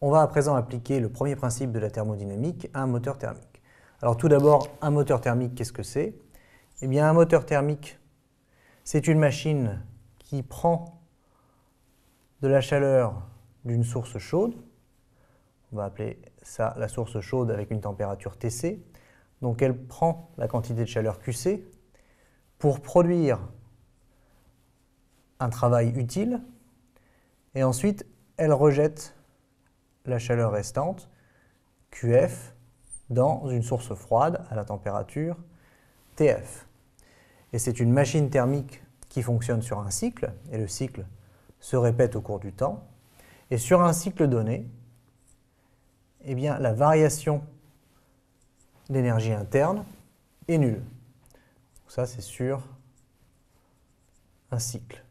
On va à présent appliquer le premier principe de la thermodynamique à un moteur thermique. Alors tout d'abord, un moteur thermique, qu'est-ce que c'est? Eh bien, un moteur thermique, c'est une machine qui prend de la chaleur d'une source chaude. On va appeler ça la source chaude avec une température Tc. Donc elle prend la quantité de chaleur Qc pour produire un travail utile et ensuite elle rejette la chaleur restante, Qf, dans une source froide à la température Tf. Et c'est une machine thermique qui fonctionne sur un cycle, et le cycle se répète au cours du temps. Et sur un cycle donné, eh bien, la variation d'énergie interne est nulle. Ça, c'est sur un cycle.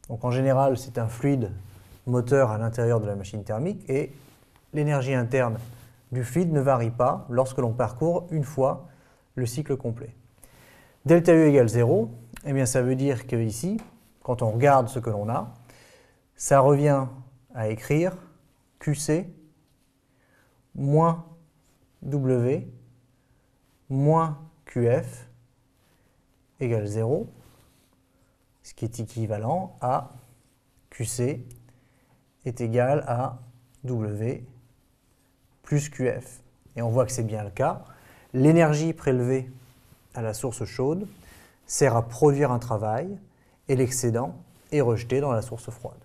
Donc en général, c'est un fluide moteur à l'intérieur de la machine thermique et l'énergie interne du fluide ne varie pas lorsque l'on parcourt une fois le cycle complet. Delta U égale 0, eh bien ça veut dire qu'ici, quand on regarde ce que l'on a, ça revient à écrire QC moins W moins QF égale 0, ce qui est équivalent à QC est égal à W plus QF. Et on voit que c'est bien le cas. L'énergie prélevée à la source chaude sert à produire un travail et l'excédent est rejeté dans la source froide.